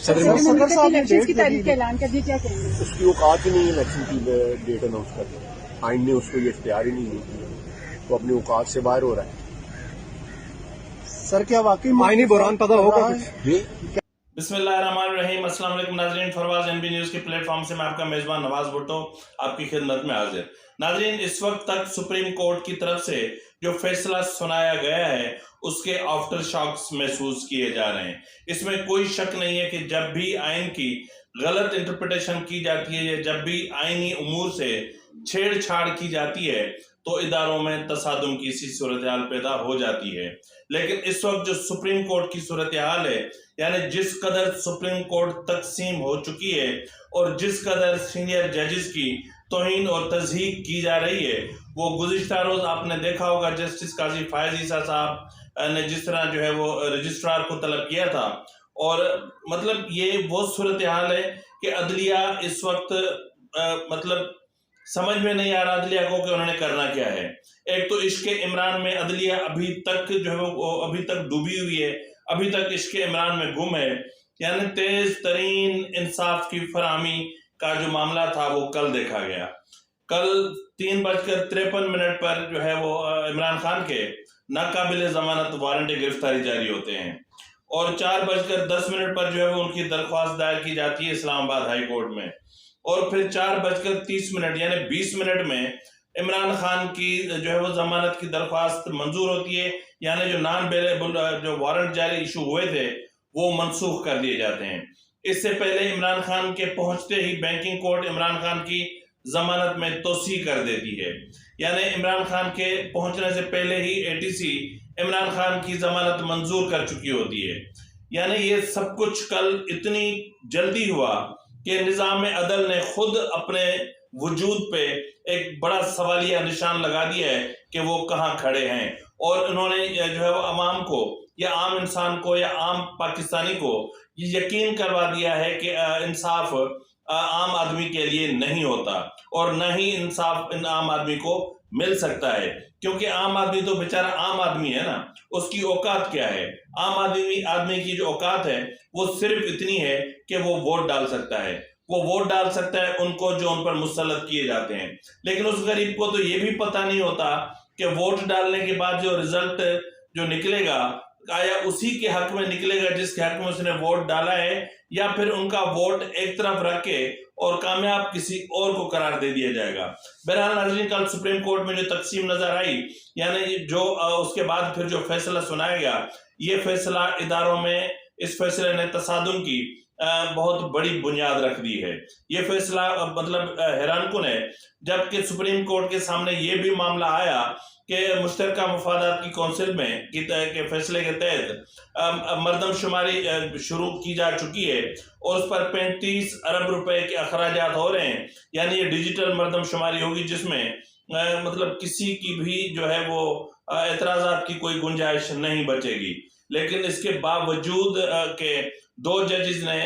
صدر صاحب نے الیکشن کی تاریخ کا اعلان کر دی، کیا کہیں گے؟ اس کی اوقات ہی نہیں ہے الیکشن کی ڈیٹ اناؤنس کرنے، آئین نے اس کو یہ اختیار ہی نہیں دیا، تو اپنی اوقات سے باہر ہو رہا ہے۔ سر کیا واقعی آئینی بحران پیدا ہوگا؟ بسم اللہ الرحمن الرحیم۔ السلام علیکم ناظرین، فرواز این بی نیوز کے پلیٹ فارم سے میں آپ کا میزبان نواز بھٹو آپ کی خدمت میں حاضر۔ ناظرین، اس وقت تک سپریم کورٹ کی طرف سے جو فیصلہ سنایا گیا ہے اس کے آفٹر شاکس محسوس کیے جا رہے ہیں۔ اس میں کوئی شک نہیں ہے کہ جب بھی آئین کی غلط انٹرپریٹیشن کی جاتی ہے یا جب بھی آئینی امور سے چھیڑ چھاڑ کی جاتی ہے تو اداروں میں تصادم کی سی صورتحال پیدا ہو جاتی ہے۔ لیکن اس وقت جو سپریم کورٹ کی صورتحال ہے، یعنی جس قدر سپریم کورٹ تقسیم ہو چکی ہے اور جس قدر سینئر ججز کی توہین اور تضحیک کی جا رہی ہے، وہ گزشتہ روز آپ نے دیکھا ہوگا جسٹس قاضی فائز عیسیٰ صاحب نے جس طرح جو ہے وہ رجسٹرار کو طلب کیا تھا، اور مطلب یہ وہ صورتحال ہے کہ عدلیہ اس وقت مطلب سمجھ میں نہیں آ رہا عدلیہ کو کہ انہوں نے کرنا کیا ہے۔ ایک تو عشق عمران میں عدلیہ ابھی تک جو ہے وہ ابھی تک ڈوبی ہوئی ہے، ابھی تک عشق عمران میں گم ہے، یعنی تیز ترین انصاف کی فراہمی کا جو معاملہ تھا وہ کل دیکھا گیا۔ کل 3:53 پر جو ہے وہ عمران خان کے ناقابل ضمانت وارنٹ گرفتاری جاری ہوتے ہیں، اور 4:10 پر جو ہے وہ ان کی درخواست دائر کی جاتی ہے اسلام آباد ہائی کورٹ میں، اور پھر 4:30 یعنی 20 منٹ میں عمران خان کی جو ہے وہ ضمانت کی درخواست منظور ہوتی ہے، یعنی جو نان بیلیبل جو وارنٹ جاری ایشو ہوئے تھے وہ منسوخ کر دیے جاتے ہیں۔ اس سے پہلے عمران خان کے پہنچتے ہی بینکنگ کورٹ عمران خان کی ضمانت میں توسیع کر دیتی ہے، یعنی عمران خان کے پہنچنے سے پہلے ہی ATC عمران خان کی ضمانت منظور کر چکی ہوتی ہے۔ یعنی یہ سب کچھ کل اتنی جلدی ہوا کہ نظام عدل نے خود اپنے وجود پہ ایک بڑا سوالیہ نشان لگا دیا ہے کہ وہ کہاں کھڑے ہیں، اور انہوں نے جو ہے وہ عوام کو یا عام انسان کو یا عام پاکستانی کو یہ یقین کروا دیا ہے کہ انصاف عام آدمی کے لیے نہیں ہوتا، اور نہ ہی انصاف ان عام آدمی کو مل سکتا ہے، کیونکہ عام آدمی تو بیچارہ عام آدمی ہے نا، اس کی اوقات کیا ہے؟ عام آدمی کی جو اوقات ہے وہ صرف اتنی ہے کہ وہ ووٹ ڈال سکتا ہے، وہ ووٹ ڈال سکتا ہے ان کو جو ان پر مسلط کیے جاتے ہیں۔ لیکن اس غریب کو تو یہ بھی پتہ نہیں ہوتا کہ ووٹ ڈالنے کے بعد جو رزلٹ جو نکلے گا آیا اسی کے حق میں نکلے گا جس کے حق میں اس نے ووٹ ڈالا ہے، یا پھر ان کا ووٹ ایک طرف رکھ کے اور کامیاب کسی اور کو قرار دے دیا جائے گا۔ بہرحال ناظرین، کل سپریم کورٹ میں جو تقسیم نظر آئی، یعنی جو اس کے بعد پھر جو فیصلہ سنایا گیا، یہ فیصلہ اداروں میں اس فیصلے نے تصادم کی بہت بڑی بنیاد رکھ دی ہے۔ یہ فیصلہ مطلب حیران کن ہے، جبکہ سپریم کورٹ کے سامنے یہ بھی معاملہ آیا کہ مشترکہ مفادات کی کونسل میں کے فیصلے کے تحت مردم شماری شروع کی جا چکی ہے، اور اس پر 35 ارب روپے کے اخراجات ہو رہے ہیں، یعنی یہ ڈیجیٹل مردم شماری ہوگی جس میں مطلب کسی کی بھی جو ہے وہ اعتراضات کی کوئی گنجائش نہیں بچے گی۔ لیکن اس کے باوجود کہ 2 ججز نے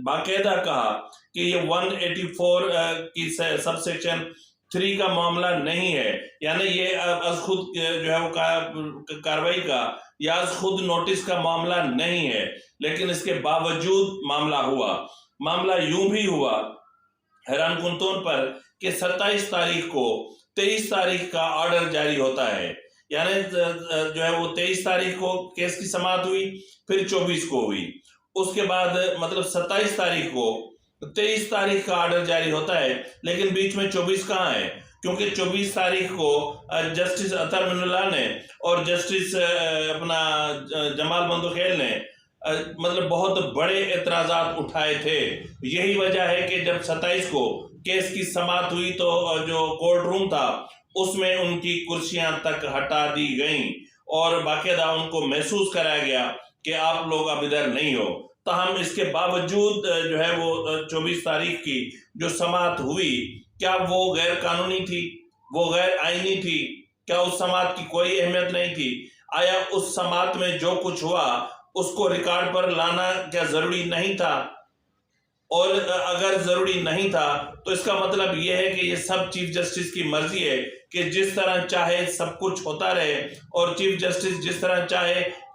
باقاعدہ کہا کہ یہ 184 کی سب سیکشن 3 کا معاملہ نہیں ہے، یعنی یہ از خود جو ہے وہ کاروائی کا یا از خود نوٹس کا معاملہ نہیں ہے، لیکن اس کے باوجود معاملہ یوں بھی ہوا حیران کن طور پر کہ 27 تاریخ کو 23 تاریخ کا آرڈر جاری ہوتا ہے، یعنی جو ہے وہ 23 تاریخ کو کیس کی سماعت ہوئی، پھر 24 کو ہوئی، اس کے بعد مطلب 27 تاریخ کو 23 تاریخ کا آرڈر جاری ہوتا ہے، لیکن بیچ میں 24 کہاں ہے؟ کیونکہ 24 تاریخ کو جسٹس اطہر من اللہ نے اور جسٹس اپنا جمال بندوخیل نے مطلب بہت بڑے اعتراضات اٹھائے تھے۔ یہی وجہ ہے کہ جب 27 کو کیس کی سماعت ہوئی تو جو کورٹ روم تھا اس میں ان کی کرسیاں تک ہٹا دی گئیں، اور باقاعدہ ان کو محسوس کرایا گیا کہ آپ لوگ اب ادھر نہیں ہو۔ تاہم اس کے باوجود جو ہے وہ 24 تاریخ کی جو سماعت ہوئی، کیا وہ غیر قانونی تھی؟ وہ غیر آئینی تھی؟ کیا اس سماعت کی کوئی اہمیت نہیں تھی؟ آیا اس سماعت میں جو کچھ ہوا اس کو ریکارڈ پر لانا کیا ضروری نہیں تھا؟ اور اگر ضروری نہیں تھا تو اس کا مطلب یہ ہے کہ یہ سب چیف جسٹس کی مرضی ہے کہ جس طرح چاہے سب کچھ ہوتا رہے، اور چیف جسٹس جس طرح چاہے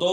2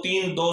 3-2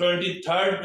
23rd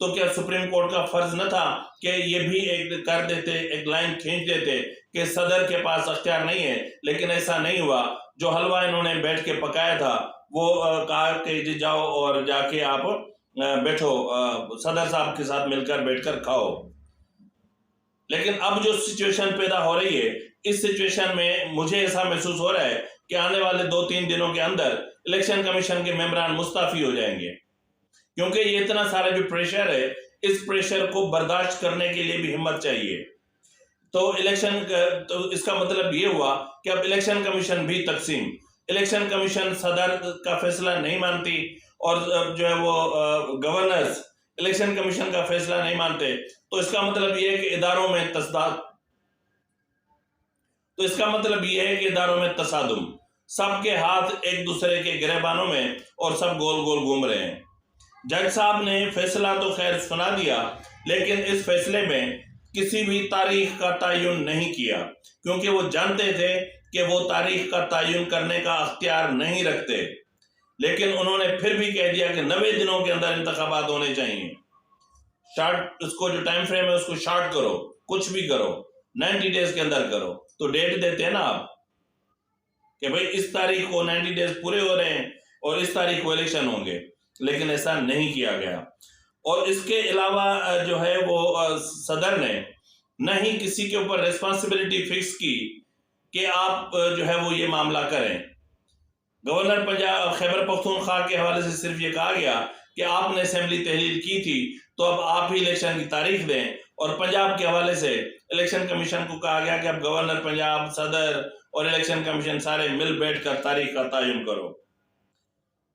تو کیا سپریم کورٹ کا فرض نہ تھا کہ یہ بھی ایک کر دیتے، ایک لائن کھینچ دیتے کہ صدر کے پاس اختیار نہیں ہے؟ لیکن ایسا نہیں ہوا. جو حلوہ انہوں نے بیٹھ کے پکایا تھا وہ کہا کہ جی جاؤ اور جا کے آپ بیٹھو، صدر صاحب کے ساتھ مل کر بیٹھ کر کھاؤ. لیکن اب جو سچویشن پیدا ہو رہی ہے، اس سچویشن میں مجھے ایسا محسوس ہو رہا ہے کہ آنے والے 2-3 دنوں کے اندر الیکشن کمیشن کے ممبران مستعفی ہو جائیں گے، کیونکہ یہ اتنا سارا جو پریشر ہے، اس پریشر کو برداشت کرنے کے لیے بھی ہمت چاہیے. تو اس کا مطلب یہ ہوا کہ اب الیکشن کمیشن بھی تقسیم. الیکشن کمیشن صدر کا فیصلہ نہیں مانتی، اور جو ہے وہ گورنرز الیکشن کمیشن کا فیصلہ نہیں مانتے. تو اس کا مطلب یہ ہے کہ اداروں میں تصادم، سب کے ہاتھ ایک دوسرے کے گریبانوں میں اور سب گول گول گھوم رہے ہیں. جج صاحب نے فیصلہ تو خیر سنا دیا، لیکن اس فیصلے میں کسی بھی تاریخ کا تعین نہیں کیا، کیونکہ وہ جانتے تھے کہ وہ تاریخ کا تعین کرنے کا اختیار نہیں رکھتے. لیکن انہوں نے پھر بھی کہہ دیا کہ 90 دنوں کے اندر انتخابات ہونے چاہیے. اس کو جو ٹائم فریم ہے اس کو شارٹ کرو، کچھ بھی کرو، 90 ڈیز کے اندر کرو. تو ڈیٹ دیتے ہیں نا آپ کہ بھئی اس تاریخ کو 90 ڈیز پورے ہو رہے ہیں اور اس تاریخ کو الیکشن ہوں گے، لیکن ایسا نہیں کیا گیا. اور اس کے علاوہ جو ہے وہ صدر نے نہ ہی کسی کے اوپر ریسپانسبلٹی فکس کی کہ آپ جو ہے وہ یہ معاملہ کریں. گورنر پنجاب خیبر پختونخوا کے حوالے سے صرف یہ کہا گیا کہ آپ نے اسمبلی تحلیل کی تھی تو اب آپ ہی الیکشن کی تاریخ دیں، اور پنجاب کے حوالے سے الیکشن کمیشن کو کہا گیا کہ اب گورنر پنجاب، صدر اور الیکشن کمیشن سارے مل بیٹھ کر تاریخ کا تعین کرو.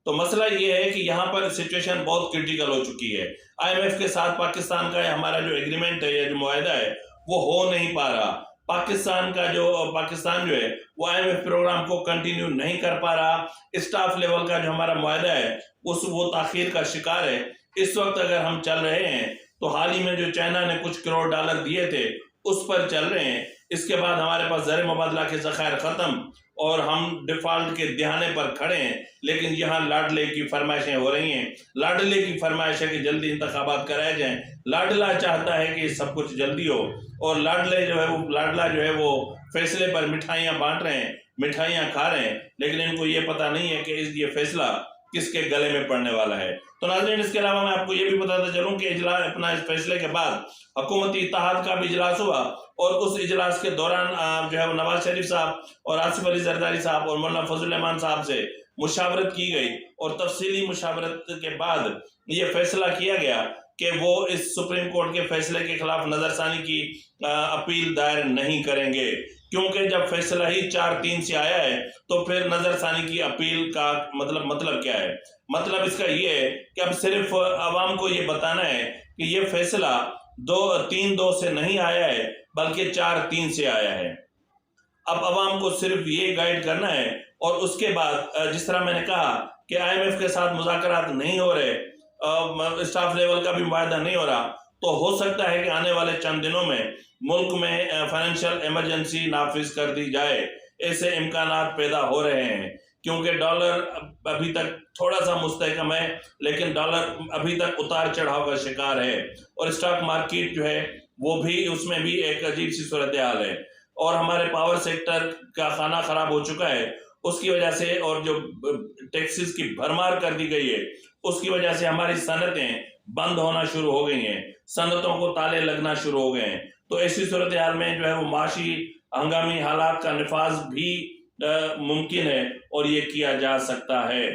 تو مسئلہ یہ ہے کہ یہاں پر سچویشن بہت کرٹیکل ہو چکی ہے. IMF کے ساتھ پاکستان کا ہمارا جو ایگریمنٹ ہے یا جو معاہدہ ہے وہ ہو نہیں پا رہا. پاکستان جو ہے وہ IMF پروگرام کو کنٹینیو نہیں کر پا رہا. اسٹاف لیول کا جو ہمارا معاہدہ ہے وہ تاخیر کا شکار ہے. اس وقت اگر ہم چل رہے ہیں تو حال ہی میں جو چائنا نے کچھ کروڑ ڈالر دیے تھے اس پر چل رہے ہیں. اس کے بعد ہمارے پاس زر مبادلہ کے ذخائر ختم اور ہم ڈیفالٹ کے دہانے پر کھڑے ہیں. لیکن یہاں لاڈلے کی فرمائشیں ہو رہی ہیں. لاڈلے کی فرمائش ہے کہ جلدی انتخابات کرائے جائیں. لاڈلا چاہتا ہے کہ سب کچھ جلدی ہو، اور لاڈلا جو ہے وہ فیصلے پر مٹھائیاں بانٹ رہے ہیں، مٹھائیاں کھا رہے ہیں، لیکن ان کو یہ پتہ نہیں ہے کہ یہ فیصلہ کس کے گلے میں پڑنے والا ہے. تو ناظرین، اس کے علاوہ میں آپ کو یہ بھی بتاتا چلوں کہ اس فیصلے کے بعد حکومتی اتحاد کا بھی اجلاس ہوا، اور اس اجلاس کے دوران جو ہے وہ نواز شریف صاحب اور آصف علی زرداری صاحب اور مولانا فضل الرحمان صاحب سے مشاورت کی گئی، اور تفصیلی مشاورت کے بعد یہ فیصلہ کیا گیا کہ وہ اس سپریم کورٹ کے فیصلے کے خلاف نظر ثانی کی اپیل دائر نہیں کریں گے، کیونکہ جب فیصلہ ہی 4-3 سے آیا ہے تو پھر نظر ثانی کی اپیل کا مطلب کیا ہے؟ مطلب اس کا یہ ہے کہ اب صرف عوام کو یہ بتانا ہے کہ یہ فیصلہ 3-2 سے نہیں آیا ہے بلکہ 4-3 سے آیا ہے. اب عوام کو صرف یہ گائیڈ کرنا ہے، اور اس کے بعد جس طرح میں نے کہا کہ IMF کے ساتھ مذاکرات نہیں ہو رہے، اسٹاف لیول کا بھی معاہدہ نہیں ہو رہا، تو ہو سکتا ہے کہ آنے والے چند دنوں میں ملک میں فائنینشیل ایمرجنسی نافذ کر دی جائے. ایسے امکانات پیدا ہو رہے ہیں، کیونکہ ڈالر ابھی تک تھوڑا سا مستحکم ہے، لیکن ڈالر ابھی تک اتار چڑھاؤ کا شکار ہے، اور اسٹاک مارکیٹ جو ہے وہ بھی اس میں بھی ایک عجیب سی صورتحال ہے. اور ہمارے پاور سیکٹر کا خانہ خراب ہو چکا ہے اس کی وجہ سے، اور جو ٹیکسز کی بھرمار کر دی گئی ہے اس کی وجہ سے ہماری صنعتیں بند ہونا شروع ہو گئی ہیں، صنعتوں کو تالے لگنا شروع ہو گئے ہیں. تو ایسی صورتحال میں جو ہے وہ معاشی ہنگامی حالات کا نفاذ بھی ممکن ہے، اور یہ کیا جا سکتا ہے.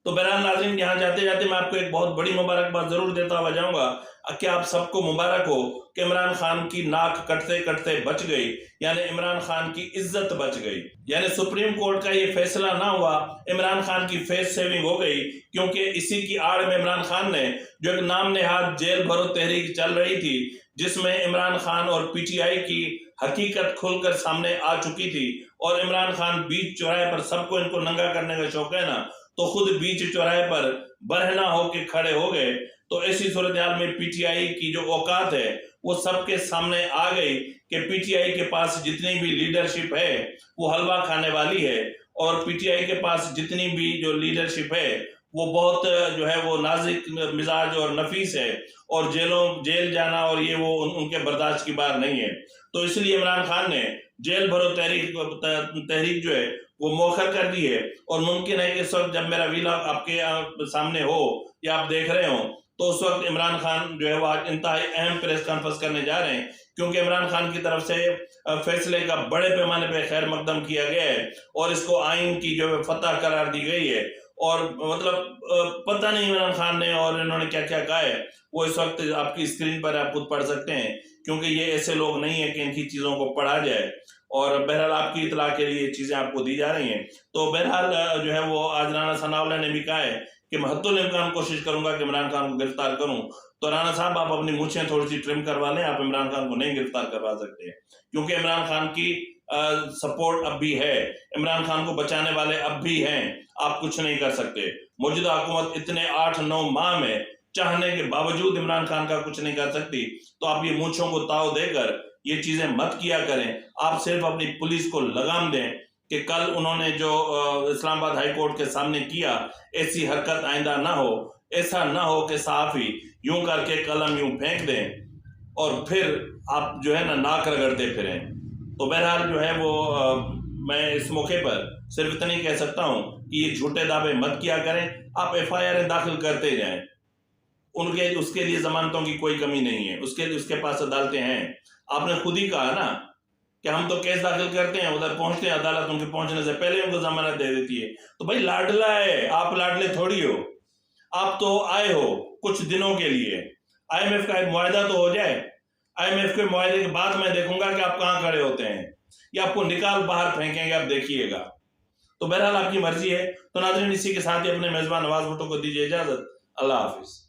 تو بہرحال ناظرین، یہاں جاتے جاتے میں آپ کو ایک بہت بڑی مبارکباد ضرور دیتا ہوا جاؤں گا کہ آپ سب کو مبارک ہو کہ عمران خان کی ناک کٹتے کٹتے بچ گئی، یعنی عمران خان کی عزت بچ گئی. یعنی سپریم کورٹ کا یہ فیصلہ نہ ہوا، عمران خان کی فیس سیونگ ہو گئی، کیونکہ اسی کی آڑ میں عمران خان نے جو ایک نام نہاد جیل بھرو تحریک چل رہی تھی، جس میں عمران خان اور PTI کی حقیقت کھل کر سامنے آ چکی تھی، اور عمران خان بیچ چوراہے پر سب کو ان کو ننگا کرنے کا شوق ہے نا، تو خود بیچ چوراہے پر برہنہ ہو کے کھڑے ہو گئے. تو ایسی صورتحال میں PTI کی جو اوقات ہے وہ سب کے سامنے آ گئی کہ PTI کے پاس جتنی بھی لیڈرشپ ہے وہ حلوہ کھانے والی ہے، اور PTI کے پاس جتنی بھی جو لیڈرشپ ہے وہ بہت جو ہے وہ نازک مزاج اور نفیس ہے، اور جیل جانا اور یہ وہ ان کے برداشت کی بات نہیں ہے. تو اس لیے عمران خان نے جیل بھرو تحریک جو ہے وہ مؤخر کر دی ہے. اور ممکن ہے کہ اس وقت جب میرا ویلاگ آپ کے سامنے ہو یا آپ دیکھ رہے ہوں تو اس وقت عمران خان جو ہے وہ انتہائی اہم پریس کانفرنس کرنے جا رہے ہیں، کیونکہ عمران خان کی طرف سے فیصلے کا بڑے پیمانے پہ خیر مقدم کیا گیا ہے اور اس کو آئین کی جو ہے فتح قرار دی گئی ہے. اور مطلب پتہ نہیں عمران خان نے اور انہوں نے کیا کیا کہا ہے، وہ اس وقت آپ کی اسکرین پر آپ خود پڑھ سکتے ہیں، کیونکہ یہ ایسے لوگ نہیں ہیں کہ ان کی چیزوں کو پڑھا جائے. اور بہرحال آپ کی اطلاع کے لیے یہ چیزیں آپ کو دی جا رہی ہیں. تو بہرحال جو ہے وہ آج رانا ثناء اللہ نے بھی کہا ہے کہ میں حد الامکان کوشش کروں گا کہ عمران خان کو گرفتار کروں. تو رانا صاحب آپ اپنی مونچھیں تھوڑی سی ٹرم کروا لیں، آپ عمران خان کو نہیں گرفتار کروا سکتے کیونکہ عمران خان کی سپورٹ اب بھی ہے، عمران خان کو بچانے والے اب بھی ہیں. آپ کچھ نہیں کر سکتے. موجودہ حکومت اتنے 8-9 ماہ میں چاہنے کے باوجود عمران خان کا کچھ نہیں کر سکتی. تو آپ یہ مونچھوں کو تاؤ دے کر یہ چیزیں مت کیا کریں. آپ صرف اپنی پولیس کو لگام دیں کہ کل انہوں نے جو اسلام آباد ہائی کورٹ کے سامنے کیا ایسی حرکت آئندہ نہ ہو. ایسا نہ ہو کہ صحافی یوں کر کے قلم یوں پھینک دیں اور پھر آپ جو ہے نا ناک رگڑتے پھریں. تو بہرحال جو ہے وہ میں اس موقع پر صرف اتنی کہہ سکتا ہوں کہ یہ جھوٹے دعوے مت کیا کریں. آپ FIR داخل کرتے جائیں، اس کے لیے ضمانتوں کی کوئی کمی نہیں ہے، اس کے پاس عدالتیں ہیں. آپ نے خود ہی کہا نا کہ ہم تو کیس داخل کرتے ہیں، ادھر پہنچتے ہیں، عدالت ان کے پہنچنے سے پہلے ان کو ضمانت دے دیتی ہے. تو بھائی لاڈلا ہے، آپ لاڈلے تھوڑی ہو. آپ تو آئے ہو کچھ دنوں کے لیے. IMF کا ایک معاہدہ تو ہو جائے. IMF کے معاہدے کے بعد میں دیکھوں گا کہ آپ کہاں کھڑے ہوتے ہیں، یا آپ کو نکال باہر پھینکیں گے، آپ دیکھیے گا. تو بہرحال آپ کی مرضی ہے. تو ناظرین اسی کے ساتھ ہی اپنے میزبان نواز بھٹو کو دیجیے اجازت. اللہ حافظ.